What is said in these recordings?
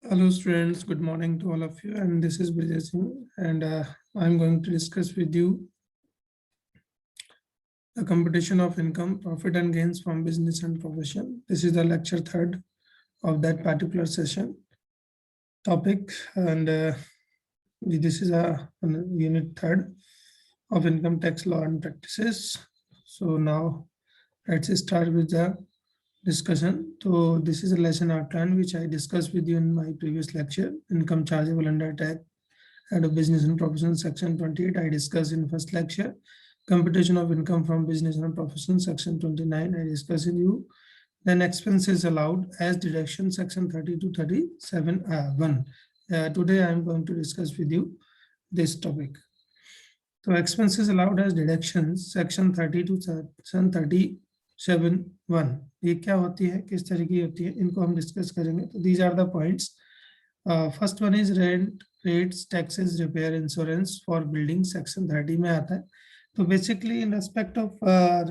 Hello students, good morning to all of you, and this is Vijay Singh, and I'm going to discuss with you the computation of income, profit and gains from business and profession. This is the lecture third of that particular session topic, and this is a unit third of income tax law and practices. So now let's start with the discussion. So this is a lesson outline which I discussed with you in my previous lecture, income chargeable under tax and of business and profession section 28. I discussed in first lecture. Computation of income from business and profession section 29. I discussed with you. Then expenses allowed as deduction section 30 to 37 1. Today I am going to discuss with you this topic. So expenses allowed as deductions section 30 to section 37 1. ये क्या होती है, किस तरह की होती है, इनको हम डिस्कस करेंगे. तो these are the points. First one is rent, rates, taxes, repair, insurance for building section 30 में आता है. So basically in respect of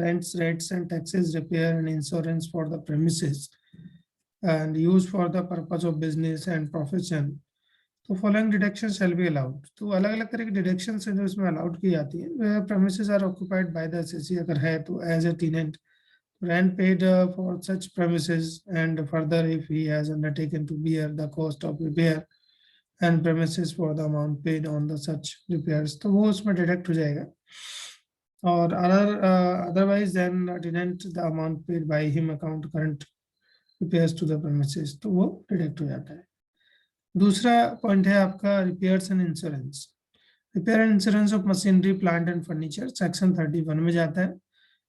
rents, rates and taxes, repair and insurance for the premises and used for the purpose of business and profession, तो following deduction shall be allowed. तो अलग अलग तरह की deduction है जो इसमें अलाउड की जाती है. Premises are occupied by the assessee अगर है तो as a tenant, rent paid for such premises, and further if he has undertaken to bear the cost of repair and premises for the amount paid on the such repairs, तो वो उसमें deduct हो जाएगा. और otherwise then tenant the amount paid by him account current repairs to the premises, तो वो deduct हो जाता है. दूसरा पॉइंट है आपका repairs and insurance. Repair and insurance of machinery, plant and furniture section 31 में जाता है.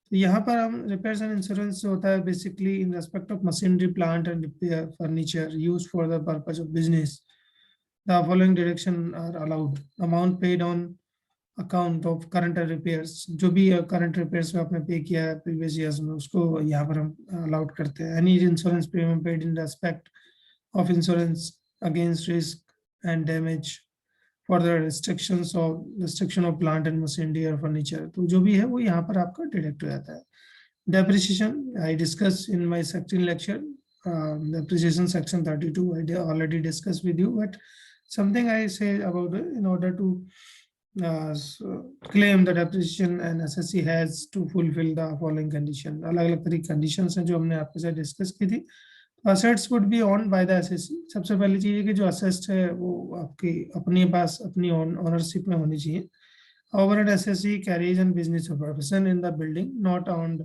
तो यहाँ पर हम रिपेयर्स एंड इंश्योरेंस होता है basically in respect of machinery, plant and repair furniture use for the purpose of business. The following direction are allowed. Amount paid on account of current repairs, जो भी करंट रिपेयर्स में आपने पे किया है previous years में, उसको यहाँ पर हम अलाउड करते हैं. Any insurance premium paid in respect of insurance against risk and damage for the restriction of plant and machinery or furniture, तो जो भी है वो यहाँ पर आपका डिडक्ट हो जाता है. Depreciation I discussed in my section lecture. Depreciation section 32 I already discussed with you, but something I say about it, in order to claim the depreciation, and SSC has to fulfill the following condition. अलग अलग तरह की conditions हैं जो हमने आपके साथ discuss की थी. Assets would be owned by the SSC. सबसे पहली चीज है कि जो assets है वो आपकी अपने पास अपनी ओनरशिप में होनी चाहिए. However, SSC carries on business or profession in the building not owned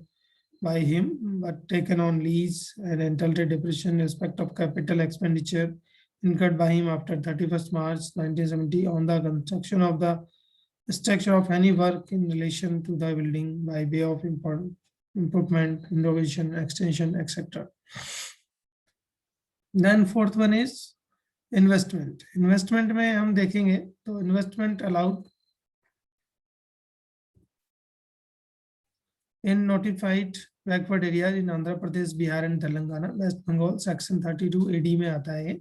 by him but taken on lease, and entitled depreciation in respect of capital expenditure incurred by him after 31st March 1970 on the construction of the structure of any work in relation to the building by way of improvement, innovation, extension, etc. Then fourth one is investment. Investment में हम देखेंगे तो investment allowed in notified backward areas in Andhra Pradesh, Bihar and Telangana, West Bengal section 32 AD में आता है.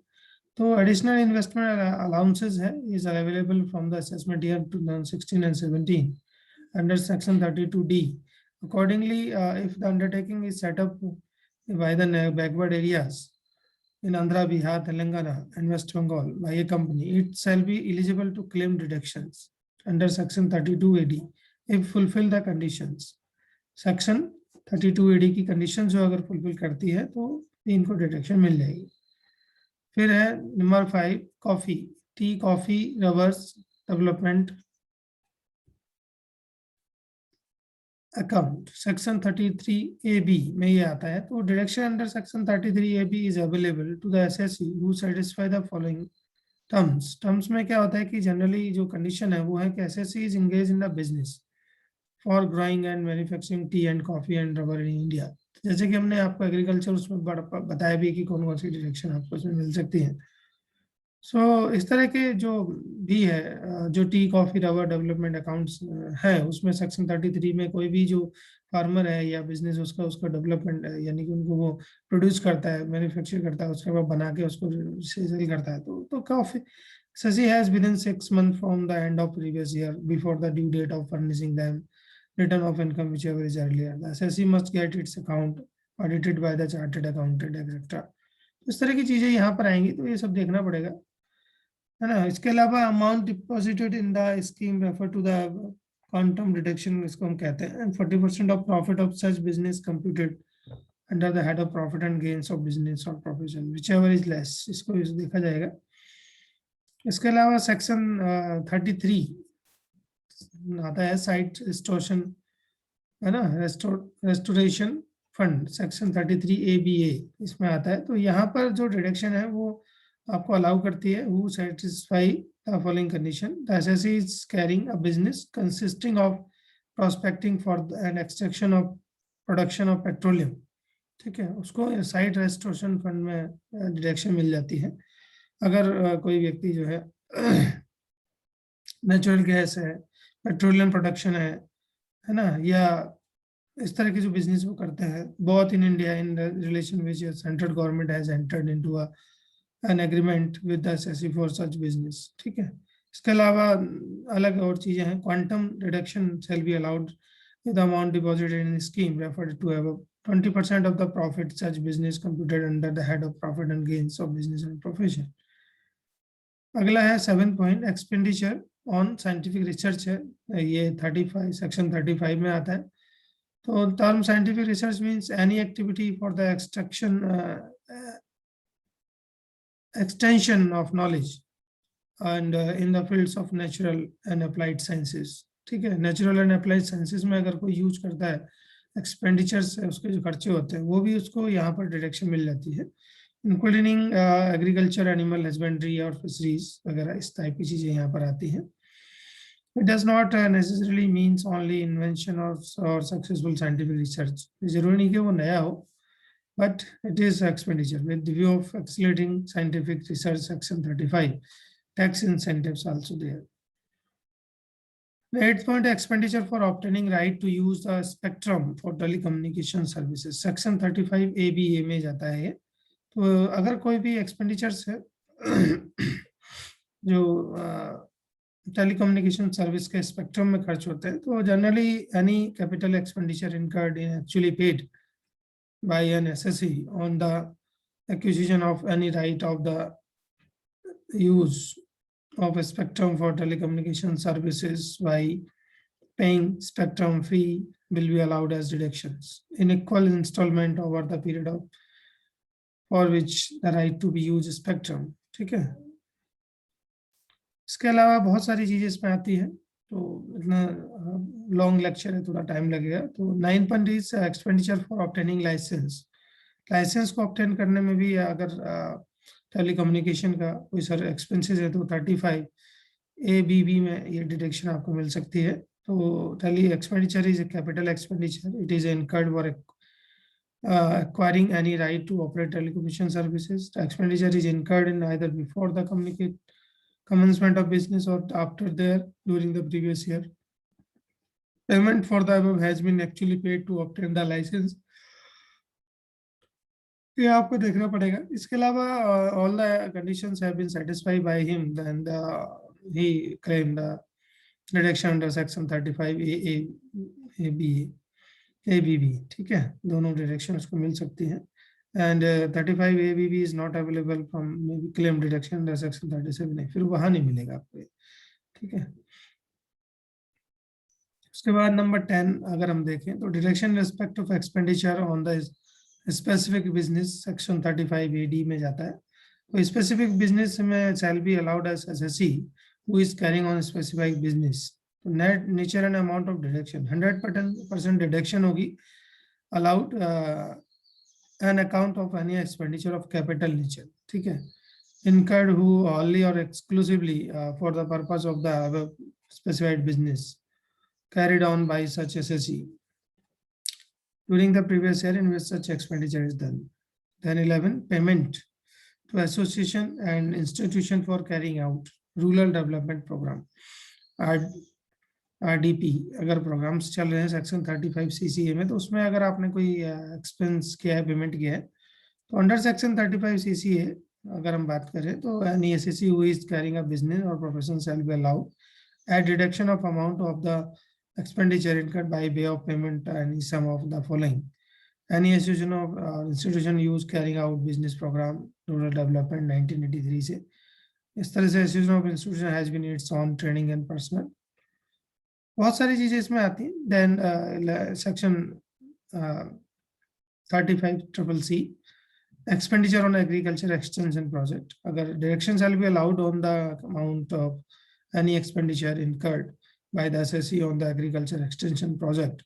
तो additional investment allowances है is available from the assessment year 2016 and 17 under section 32D. Accordingly, if the undertaking is set up by the backward areas in Andhra, Bihar, Telangana and West Bengal by a company, it shall be eligible to claim deductions under section 32 AD if fulfill the conditions. Section 32 AD की conditions जो अगर fulfill करती है तो इनको deduction मिल जाएगी. फिर है number 5 coffee, tea, coffee, rubbers development account section 33AB में ये आता है. तो deduction under section 33AB is available to the assessee who satisfy the following terms. Terms में क्या होता है कि जनरली जो कंडीशन है वो है कि SSC is engage in the business for growing and manufacturing T and coffee and rubber in India. जैसे कि हमने आपको एग्रीकल्चर उसमें बताया भी कि कौन कौन सी डिडक्शन आपको इसमें मिल सकती है. सो इस तरह के जो भी है, जो T, coffee, rubber development accounts है, उसमें सेक्शन 33 में कोई भी जो फार्मर है या बिजनेस उसका डेवलपमेंट है, यानी कि उनको वो प्रोड्यूस करता है, मैन्युफैक्चर करता है, उसके बाद बना के उसको सेल करता है, तो coffee SSC has within 6 months from the end of previous year before the due date of furnishing them return of income whichever is earlier. The SSC must get its account audited by the chartered accountant, etc. इस तरह की चीजें यहाँ पर आएंगी, तो ये सब देखना पड़ेगा, है ना। इसके अलावा amount deposited in the scheme refer to the quantum deduction, इसको हम कहते हैं, and 40% of profit of such business computed under the head of profit and gains of business और profession whichever is less, इसको देखा जाएगा। इसके अलावा सेक्शन 33 आता है साइट रिस्टोरेशन, है ना, रेस्टोरेशन फंड, सेक्शन 33A(BA) इसमें आता है। तो यहाँ पर जो डिडक्शन है वो आपको अलाउ करती है, who satisfy the following condition, the assessee is carrying a business consisting of prospecting for an extraction of production of petroleum, ठीक है, उसको साइट रेस्टोरेशन फंड में डिडक्शन मिल जाती है। अगर कोई व्यक्ति जो है नेचुरल गैस है, पेट्रोलियम प्रोडक्शन है ना, या इस तरह के जो बिजनेस वो करते हैं, both in India in relation which central government has entered into an agreement with the assessee for such business, ठीक है। इसके अलावा अलग और चीजें हैं, quantum reduction shall be allowed with amount deposited in scheme referred to have 20% of the profit such business computed under the head of profit and gains of business and profession। अगला है 7 point expenditure on scientific research है, ये 35 section 35 में आता है। तो term scientific research means any activity for the extension of knowledge and in the fields of natural and applied sciences, ठीक है। नेचुरल एंड अप्लाइड साइंसेस में अगर कोई यूज करता है, एक्सपेंडिचर्स है उसके जो खर्चे होते हैं वो भी उसको यहाँ पर डिडक्शन मिल जाती है, इंक्लूडिंग एग्रीकल्चर, एनिमल हस्बेंड्री और फिशरीज वगैरह, इस टाइप की चीजें यहाँ पर आती हैं। It does not necessarily means only invention or successful scientific research, जरूरी नहीं कि वो नया हो, but it is expenditure with the view of accelerating scientific research, section 35, tax incentives also there. The 8th point, expenditure for obtaining right to use the spectrum for telecommunication services, section 35A(BA) में जाता है ये। तो अगर कोई भी expenditures है जो टेलीकम्युनिकेशन सर्विस के स्पेक्ट्रम में खर्च होते हैं, तो generally any capital expenditure incurred in actually paid by an SSE on the acquisition of any right of the use of a spectrum for telecommunication services by paying spectrum fee will be allowed as deductions in equal installment over the period of for which the right to be used spectrum, ठीक है। इसके अलावा बहुत सारी चीजें इसमें आती है, तो इतना लॉन्ग लेक्चर है, थोड़ा टाइम लगेगा। तो 9 point is expenditure for obtaining licence, licence को ऑब्टेन करने में भी अगर टेलीकम्युनिकेशन का कोई सर एक्सपेंसेस है तो 35A(BB) में ये डिडक्शन आपको मिल सकती है। तो telly expenditure is a capital expenditure, it is incurred for acquiring any right to operate telecommunication services. The expenditure is incurred in either before the commencement of business or after there during the previous year. Payment for the above has been actually paid to obtain the license. ये आपको देखना पड़ेगा। इसके अलावा all the conditions have been satisfied by him, then he claimed the deduction under section 35A(BB), ठीक है, दोनों deduction उसको मिल सकती हैं। And 35A(BB) is not available from claim deduction under section 37, नहीं, फिर वहां नहीं मिलेगा आपको, ठीक है। उसके बाद नंबर 10 अगर हम देखें तो deduction respect of expenditure on the specific business, section 35A(D) में जाता है। तो स्पेसिफिक बिजनेस में shall be allowed as assessee who is carrying on specific business. तो net nature and amount of deduction 100% deduction होगी allowed on account of any expenditure of capital nature, ठीक है, incurred who only or exclusively for the purpose of the specified business carried on by such SSE during the previous year in which such expenditure is done. Then 11, payment to association and institution for carrying out rural development program, RDP। अगर programmes चल रहे हैं section 35 CCA में, तो उसमें अगर आपने कोई एक्सपेंस किया है, पेमेंट किया है, तो अंडर सेक्शन 35 CCA अगर हम बात करें तो any assessee who is carrying a business और profession shall be allowed at deduction of amount of the expenditure incurred by way of payment any sum of the following: any association of institution use carrying out business programme rural development 1983 से। इस तरह से association of institution has been its on training and personal, बहुत सारी चीजें इसमें आती हैं। Then section 35CCC expenditure on agriculture extension project. अगर direction shall be allowed on the amount of any expenditure incurred by the SSE on the agriculture extension project,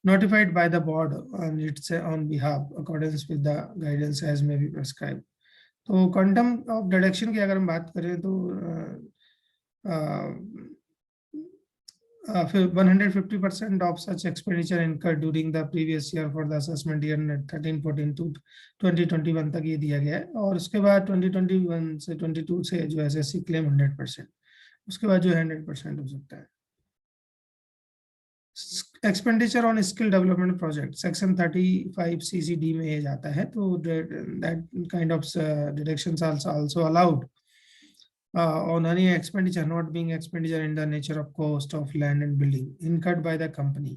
notified by the board on its on behalf accordance with the guidance as may be prescribed. तो quantum of deduction की अगर हम बात करें तो फिर 150% of such expenditure incurred during the previous year for the assessment year 13-14 to 2021 तक ये दिया गया है। और उसके बाद 2021 से 22 से जो एसएससी क्लेम 100%, उसके बाद जो 100% हो सकता है। Expenditure on skill development project section 35CCD में ये जाता है, तो that kind of deductions also allowed on any expenditure not being expenditure in the nature of cost of land and building incurred by the company।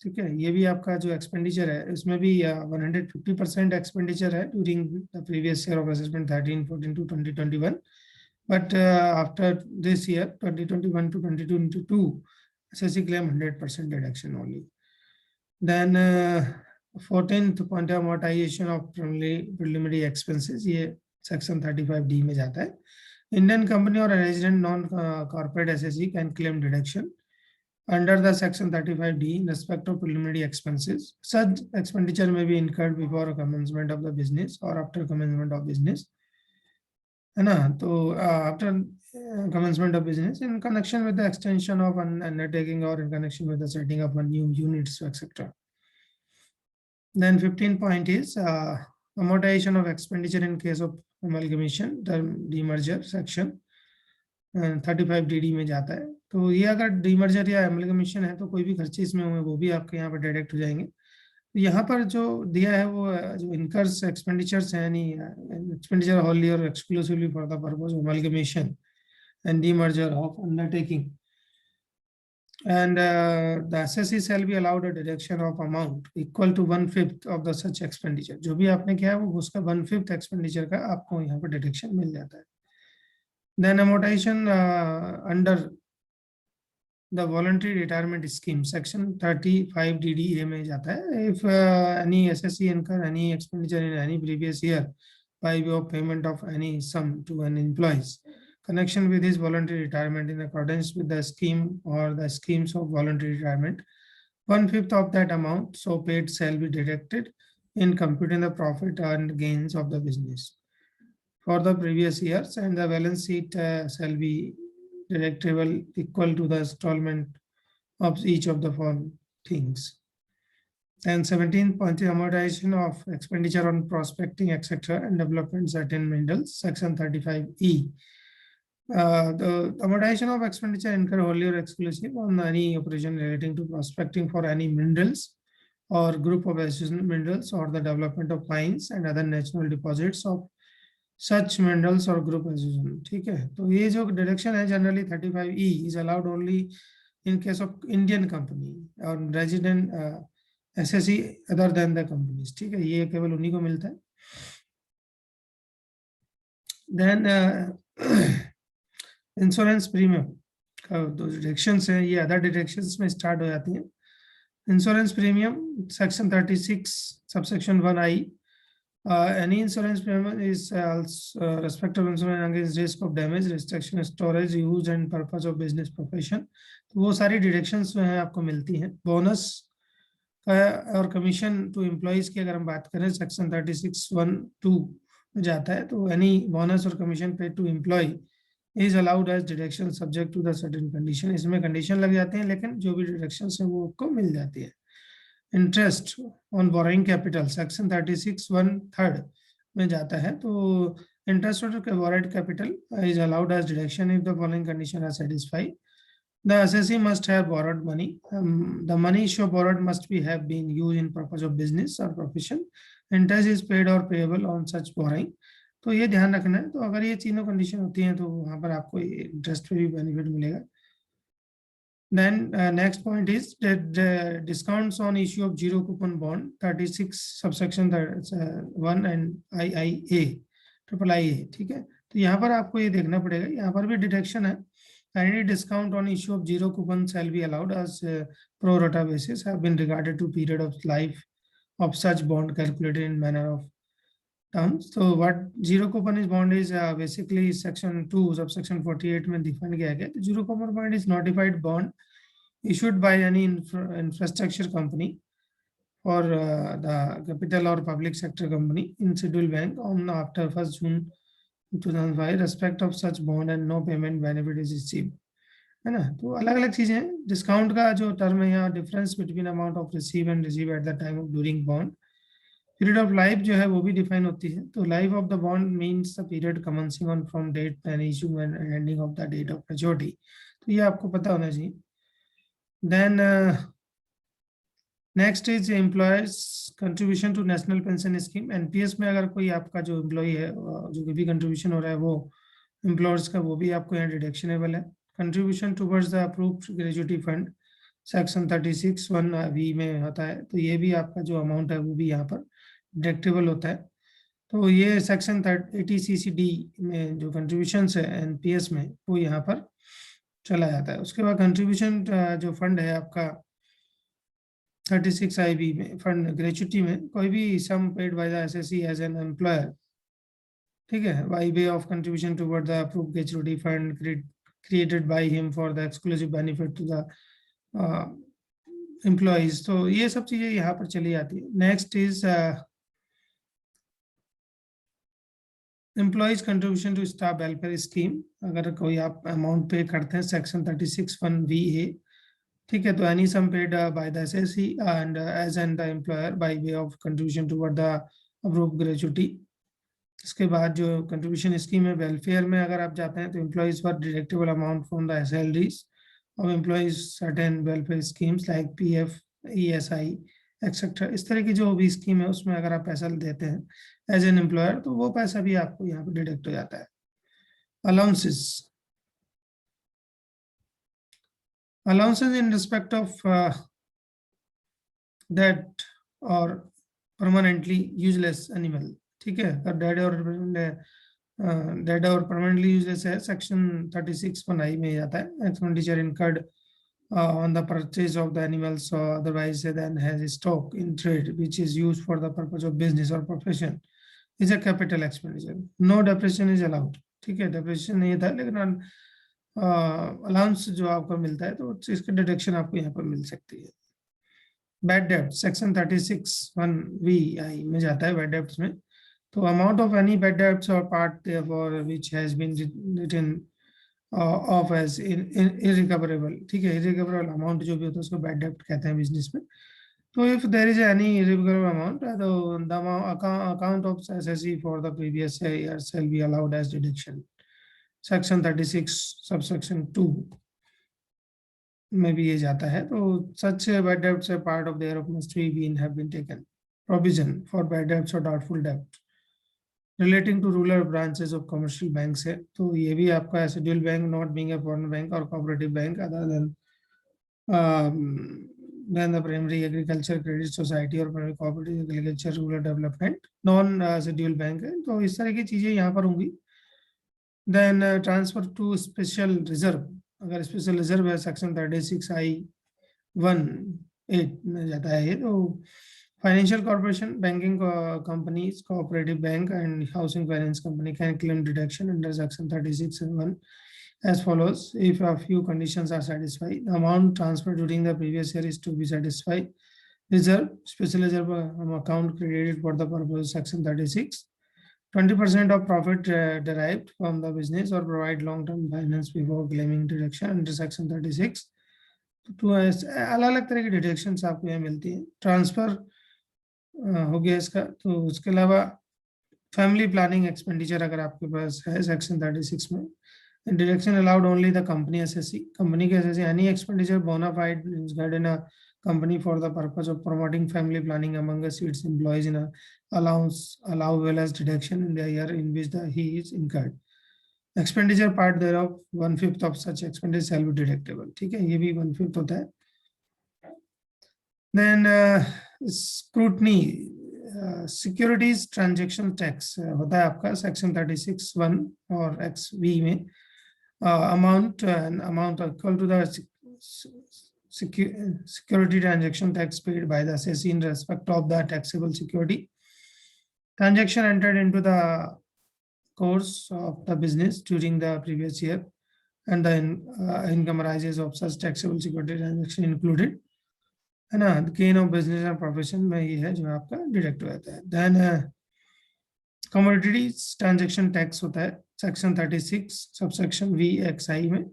ठीक है, ये भी आपका जो एक्सपेंडिचर है इसमें भी 150% एक्सपेंडिचर है during the previous year of assessment 13-14 to 2021, but after this year 2021 to 2022 SSC claim 100% deduction only। Then 14th point amortization of preliminary expenses, ये सेक्शन 35D में जाता है। इंडियन कंपनी और resident non corporate SSC can claim deduction under the section 35D in respect of preliminary expenses. Such expenditure may be incurred before commencement of the business or after commencement of business, है ना। तो after commencement of business in connection with the extension of an undertaking or in connection with the setting up a new units, etc. Then 15th point is amortization of expenditure in case of amalgamation, demerger, section 35DD में जाता है। तो ये अगर demerger या amalgamation है तो कोई भी खर्चे इसमें हुए वो भी आपके यहाँ पर डायरेक्ट हो जाएंगे। तो यहाँ पर जो दिया है वो जो इनकर्स एक्सपेंडिचर्स है, यानी एक्सपेंडिचर होली और exclusively for the purpose of amalgamation and demerger of undertaking, and the SSE shall be allowed a deduction of amount equal to 1/5 of the such expenditure। जो भी आपने किया है वो उसका 1/5 एक्सपेंडिचर का आपको यहाँ पर डिडक्शन मिल जाता है। Then amortization under the voluntary retirement scheme section 35DDA में जाता है। If any SSE incur any expenditure in any previous year by way of payment of any sum to an employees connection with his voluntary retirement in accordance with the scheme or the schemes of voluntary retirement, 1/5 of that amount so paid shall be deducted in computing the profit and gains of the business for the previous years, and the balance sheet shall be deductible equal to the installment of each of the following things. And 17th point, amortization of expenditure on prospecting, etc., and development certain minerals, section 35E. The amortization of expenditure incurred wholly or exclusive on any operation relating to prospecting for any minerals or group of adjacent minerals or the development of mines and other natural deposits of such minerals or group adjacent। ठीक है, तो ये जो deduction है generally 35E is allowed only in case of Indian company or resident SSE other than the companies। ठीक है, ये केवल उन्हीं को मिलता है। Then इंश्योरेंस प्रीमियम का दो डिडक्शंस हैं, ये अदर डिडक्शंस में स्टार्ट हो जाती हैं। Insurance premium section 36 subsection 1I, any insurance premium is respective insurance against risk of damage, restriction, storage, use and purpose of business profession। तो वो सारी डिडक्शंस जो हैं आपको मिलती हैं। बोनस और कमीशन टू एम्प्लॉइज की अगर हम बात करें सेक्शन 36(1)(2) में जाता है, तो एनी बोनस और commission paid to employ is allowed as deduction subject to the certain condition। इसमें कंडीशन लग जाते हैं लेकिन जो भी डिडक्शंस हैं वो आपको मिल जाती है। Interest on borrowing capital section 36(1)(3) में जाता है, तो interest on borrowed capital is allowed as deduction if the following condition are satisfied. The assessee must have borrowed money. The money so borrowed must be have been used in purpose of business or profession. Interest is paid or payable on such borrowing। तो ये ध्यान रखना है। तो अगर ये तीनों condition होती हैं तो वहाँ पर आपको इंटरेस्ट पे भी बेनिफिट मिलेगा। Then next point is that the discounts on issue of zero coupon bond 36 subsection 1 and IIA triple IA, ठीक है। तो यहाँ पर आपको ये देखना पड़ेगा, यहाँ पर भी डिटेक्शन है। Any discount on issue of zero coupon shall be allowed as pro rata basis have been regarded to period of life of such bond calculated in manner of terms. So what zero coupon is bond is basically section 2 subsection 48 में define किया गया। तो zero coupon bond is notified bond issued by any infrastructure company or the capital or public sector company in schedule bank on after 1st June 2005 respect of such bond and no payment benefit is received, है ना। तो अलग अलग चीजें हैं। Discount का जो term है यहाँ difference between amount of receive and receive at the time of during bond. Period of life जो है वो भी डिफाइन होती है। तो life of the bond means the period commencing on from date and issue and ending of the date of maturity. तो ये आपको पता होना चाहिए। Then next is employers contribution to national pension scheme. NPS में अगर कोई आपका जो एम्प्लॉय है जो भी कंट्रीब्यूशन हो रहा है वो एम्प्लॉयर्स का, वो भी आपको यहाँ डिडक्शनेबल है। Contribution towards the approved gratuity fund section 36(1)(v) में होता है। तो ये भी आपका जो अमाउंट है वो भी यहाँ पर डिडक्टेबल होता है। तो ये सेक्शन 80CCD में जो कंट्रीब्यूशन है एनपीएस में वो यहाँ पर चला जाता है। उसके बाद कंट्रीब्यूशन जो फंड है आपका 36IB में फंड ग्रेचुटी में कोई भी sum paid by the assessee as an employer, ठीक है, by way of contribution toward the approved gratuity fund created by him for the exclusive benefit to the employees. तो ये सब चीजें यहाँ पर चली जाती है। Next is employees contribution to staff welfare scheme. अगर कोई आप अमाउंट पे करते हैं सेक्शन 36(1)(VA), ठीक है, तो any sum paid by the assessee and as an the employer by way of contribution toward the approved gratuity. इसके बाद जो कंट्रीब्यूशन स्कीम है वेलफेयर में अगर आप जाते हैं तो employees for deductible amount from the salaries of employees certain welfare schemes like PF, ESI etcetera. इस तरह की जो भी स्कीम है उसमें अगर आप पैसा देते हैं एज एन एम्प्लॉयर तो वो पैसा भी आपको यहाँ पर डिडक्ट हो जाता है। Allowances, allowances in respect of dead or permanently useless animal, ठीक है। अगर डेड और परमानेंटली यूजलेस है सेक्शन 36(1)(I) में जाता है। Expenditure incurred on the purchase of the animals or otherwise then has stock in trade which is used for the purpose of business or profession is a capital expenditure. No depreciation is allowed, ठीक है। depreciation नहीं था लेकिन allowance जो आपको मिलता है तो इसका डिडक्शन आपको यहाँ पर मिल सकती है। बैड डेब्ट सेक्शन 36(1)(VI) में जाता है बैड डेब्ट्स में। तो amount of any bad debts और part for which has been written off as irrecoverable, ठीक है। इरिकवरेबल अमाउंट जो भी होता है उसको बैड डेब्ट कहते हैं बिजनेस में। तो if there is any irrecoverable amount तो the account of assessee for the previous year shall be allowed as deduction. Section 36 subsection 2 में भी ये जाता है। तो such bad debts are part of their must be have been taken provision for bad debts or doubtful debt relating to rural branches of commercial banks है। तो ये भी आपका schedule bank not being a foreign bank or cooperative bank other than the primary agriculture credit society or primary cooperative agriculture rural development non scheduled bank है। तो इस तरह की चीजें यहाँ पर होंगी। Then transfer to special reserve, अगर स्पेशल रिजर्व है सेक्शन 36(I)(1)(8) में जाता है ये। तो financial corporation, banking companies, cooperative bank and housing finance company can claim deduction under section 36(1) as follows if a few conditions are satisfied. The amount transferred during the previous year is to be satisfied. Reserve, special reserve account credited for the purpose of section 36. 20% of profit derived from the business or provide long-term finance before claiming deduction under section 36. तो अलग अलग तरह की deductions आपको यहाँ मिलती है। Transfer हो गया इसका। तो उसके अलावा फैमिली प्लानिंग एक्सपेंडिचर अगर आपके पास है सेक्शन 36 में, deduction allowed only the company assessee. Company के assessee any expenditure bona fide in a company for the purpose of promoting family planning among its employees in a allow well as deduction in the year in which he is incurred. Expenditure part there of 1/5 of such expenditure shall be deductible. ठीक है, ये भी 1/5 होता है। Then scrutiny securities transaction tax होता है आपका section 36(1) और XV में amount equal to the security transaction tax paid by the assessee in respect of the taxable security transaction entered into the course of the business during the previous year, and the income arises of such taxable security transaction included, है ना। Gain of business and profession में ये है जो आपका deduct हो जाता है। देन कमोडिटीज ट्रांजैक्शन टैक्स होता है सेक्शन 36 सबसेक्शन VXI में।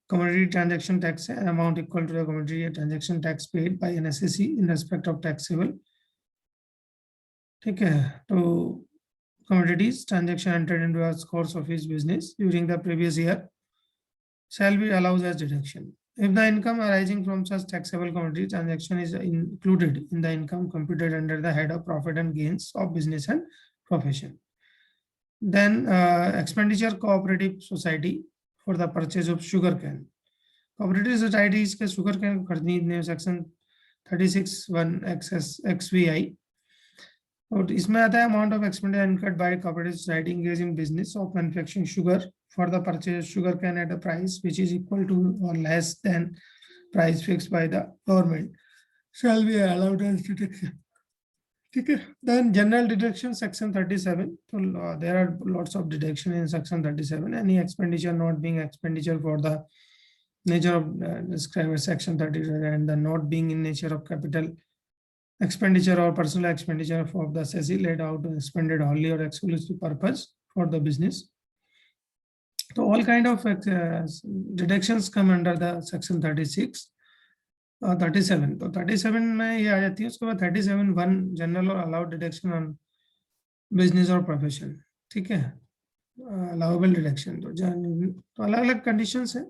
commodity transaction tax है amount equal to the commodity transaction tax paid by an assessee in respect of taxable। ठीक है, तो commodities transaction entered into the course of his business during the previous year shall be allowed as deduction if the income arising from such taxable commodity transaction is included in the income computed under the head of profit and gains of business and profession। Then expenditure cooperative society for the purchase of sugar cane। cooperative societies के sugar cane खरीदने section 36(1) XVI और इसमें आता है amount of expenditure incurred by cooperative society engaged in business of manufacturing sugar for the purchase of sugar cane at a price which is equal to or less than price fixed by the government shall be allowed as deduction। ठीक है, then general deduction section 37। so there are lots of deduction in section 37। any expenditure not being expenditure for the nature of described section 37 and the not being in nature of capital expenditure or personal expenditure of the assessee laid out and expended wholly or exclusive purpose for the business। So all kind of deductions come under the section 36 37। तो 37 में ये आ जाती है। उसके बाद 37(1) general और allowed deduction on business और profession. ठीक है, अलाउेबल डिडक्शन तो अलग अलग कंडीशंस है।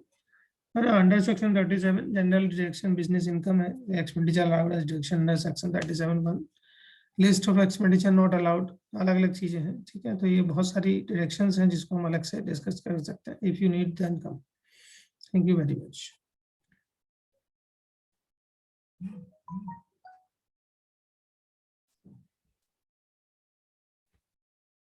Under section 37 general deduction business income है, expenditure allowed as deduction under section 37(1) list of expenditure not allowed, अलग अलग चीजें हैं। ठीक है, तो ये बहुत सारी डिडक्शंस हैं जिसको हम अलग से डिस्कस कर सकते हैं। If you need then come. Thank you very much.